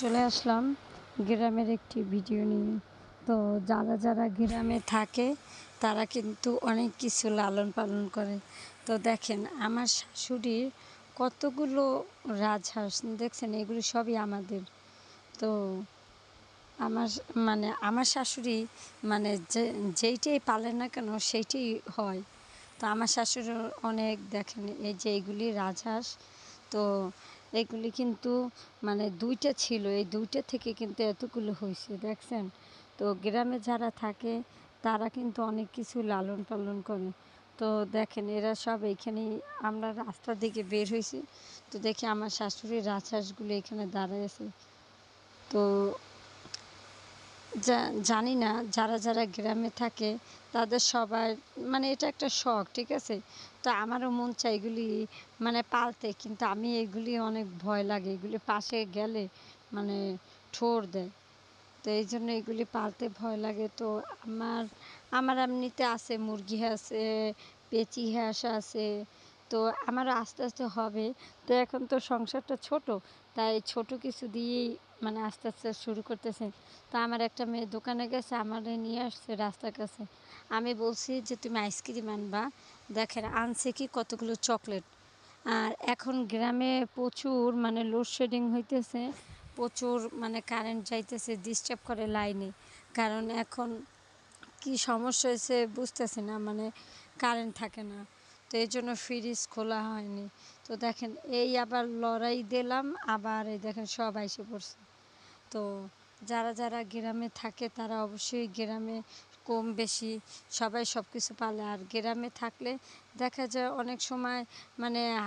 চলে আসলাম গ্রামের একটি ভিডিও নিয়ে। তো যারা যারা গ্রামে থাকে তারা কিন্তু অনেক কিছু লালন পালন করে। তো দেখেন আমার শাশুড়ির কতগুলো রাজহাঁস দেখছেন, এগুলো সবই আমাদের। তো আমার আমার শাশুড়ি যেইটাই পালে না কেন সেইটাই হয়। তো আমার শাশুড়ির অনেক দেখেন এই যে এইগুলি রাজহাঁস। তো এগুলি কিন্তু দুইটা ছিল, এই দুইটা থেকে কিন্তু এতগুলো হয়েছে দেখছেন। তো গ্রামে যারা থাকে তারা কিন্তু অনেক কিছু লালন পালন করে। তো দেখেন এরা সব এইখানেই, আমরা রাস্তার দিকে বের হয়েছি তো দেখি আমার শাশুড়ির রাজহাঁসগুলো এখানে দাঁড়ায় আছে। তো জানি না যারা যারা গ্রামে থাকে তাদের সবার এটা একটা শখ, ঠিক আছে। তো আমারও মন চাই এগুলি পালতে, কিন্তু আমি এগুলি অনেক ভয় লাগে, এগুলি পাশে গেলে ঠোর দেয়। তো এই জন্য এগুলি পালতে ভয় লাগে। তো আমার আমার এমনিতে আছে, মুরগি আছে, পেঁচি হাঁস আছে। তো আমারও আস্তে আস্তে হবে। তো এখন তো সংসারটা ছোট, তাই ছোট কিছু দিয়েই আস্তে আস্তে শুরু করতেছে। তো আমার একটা মেয়ে দোকানে গেছে, আমারে নিয়ে আসছে রাস্তার কাছে। আমি বলছি যে তুমি আইসক্রিম আনবা, দেখেন আনছে কি কতগুলো চকলেট। আর এখন গ্রামে প্রচুর লোডশেডিং হইতেছে, প্রচুর কারেন্ট যাইতেছে, ডিস্টার্ব করে লাইনে। কারণ এখন কি সমস্যা হয়েছে বুঝতেছি না, কারেন্ট থাকে না। তো এই জন্য ফ্রিজ খোলা হয়নি। তো দেখেন এই আবার লড়াই দিলাম, আবার এই দেখেন সব আইসে পড়ছে। তো যারা যারা গ্রামে থাকে তারা অবশ্যই গ্রামে কম বেশি সবাই সব কিছু পালে। আর গ্রামে থাকলে দেখা যায় অনেক সময়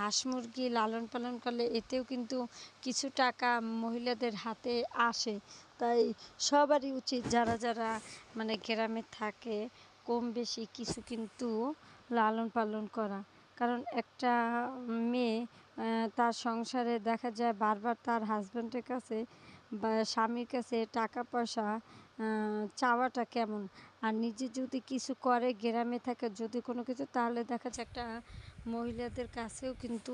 হাঁস মুরগি লালন পালন করলে এতেও কিন্তু কিছু টাকা মহিলাদের হাতে আসে। তাই সবারই উচিত যারা যারা গ্রামে থাকে কম বেশি কিছু কিন্তু লালন পালন করা। কারণ একটা মেয়ে তার সংসারে দেখা যায় বারবার তার হাজব্যান্ডের কাছে বা স্বামীর কাছে টাকা পয়সা চাওয়াটা কেমন। আর নিজে যদি কিছু করে গ্রামে থাকে যদি কোনো কিছু, তাহলে দেখা যায় একটা মহিলাদের কাছেও কিন্তু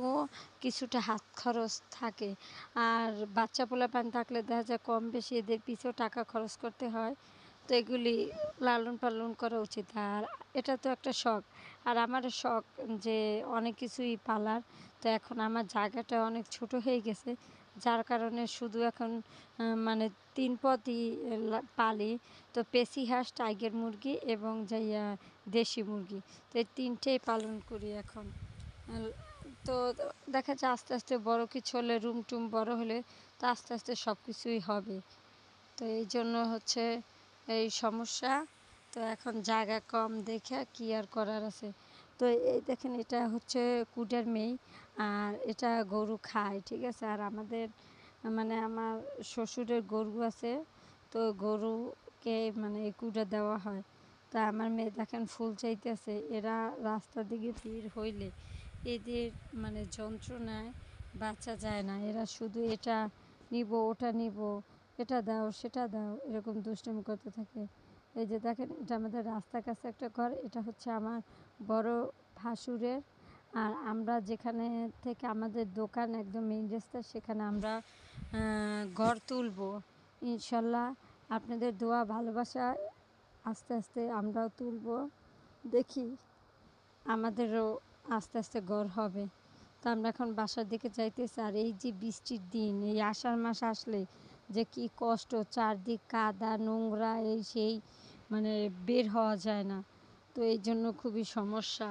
কিছুটা হাত খরচ থাকে। আর বাচ্চা পোলাপান থাকলে দেখা যায় কম বেশি এদের পিছেও টাকা খরচ করতে হয়। তো এগুলি লালন পালন করা উচিত। আর এটা তো একটা শখ, আর আমারও শখ যে অনেক কিছুই পালার। তো এখন আমার জায়গাটা অনেক ছোট হয়ে গেছে, যার কারণে শুধু এখন 3 পদই পালি। তো পেশি হাঁস, টাইগার মুরগি এবং দেশি মুরগি। তো এই 3টেই পালন করি এখন। তো দেখা যায় আস্তে আস্তে বড় কিছু হলে, রুম টুম বড় হলে তো আস্তে আস্তে সব কিছুই হবে। তো এই জন্য হচ্ছে এই সমস্যা। তো এখন জায়গা কম দেখে কি আর করার আছে। তো এই দেখেন এটা হচ্ছে কুডের মেয়ে, আর এটা গরু খায়, ঠিক আছে। আর আমাদের আমার শ্বশুরের গরু আছে, তো গরুকে এই কুড়া দেওয়া হয়। তা আমার মেয়ে দেখেন ফুল চাইতেছে। এরা রাস্তার দিকে ভিড় হইলে এদের যন্ত্রণায় বাঁচা যায় না। এরা শুধু এটা নিব, ওটা নিব, এটা দাও, সেটা দাও, এরকম দুষ্টুমি করতে থাকে। এই যে দেখেন এটা আমাদের রাস্তার কাছে একটা ঘর, এটা হচ্ছে আমার বড় ভাসুরের। আর আমরা যেখানে থেকে আমাদের দোকান একদম মেইন রাস্তা, সেখানে আমরা ঘর তুলব ইনশাল্লাহ। আপনাদের দোয়া ভালোবাসা আস্তে আস্তে আমরাও তুলব, দেখি আমাদেরও আস্তে আস্তে ঘর হবে। তো আমরা এখন বাসার দিকে যাইতেছি। আর এই যে বৃষ্টির দিন, এই আষাঢ় মাস আসলে যে কি কষ্ট, চারদিক কাদা নোংরা, এই সেই বের হওয়া যায় না। তো এই জন্য খুবই সমস্যা।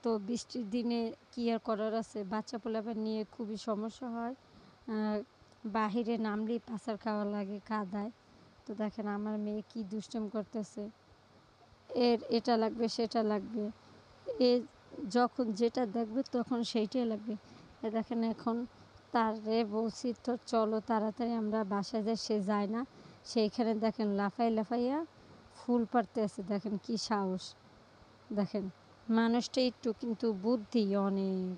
তো বৃষ্টির দিনে কী আর করার আছে, বাচ্চা পোলাপান নিয়ে খুবই সমস্যা হয়। বাহিরে নামলেই পাছার খাওয়া লাগে কাদায়। তো দেখেন আমার মেয়ে কি দুষ্টুম করতেছে, এটা লাগবে সেটা লাগবে, এ যখন যেটা দেখবে তখন সেইটাই লাগবে। দেখেন এখন তারে বলছি তো চলো তাড়াতাড়ি আমরা বাসায় যাই, সে যায় না। সেইখানে দেখেন লাফাইয়া ফুল পাড়তে আছে, দেখেন কি সাহস। দেখেন মানুষটা একটু কিন্তু বুদ্ধি অনেক।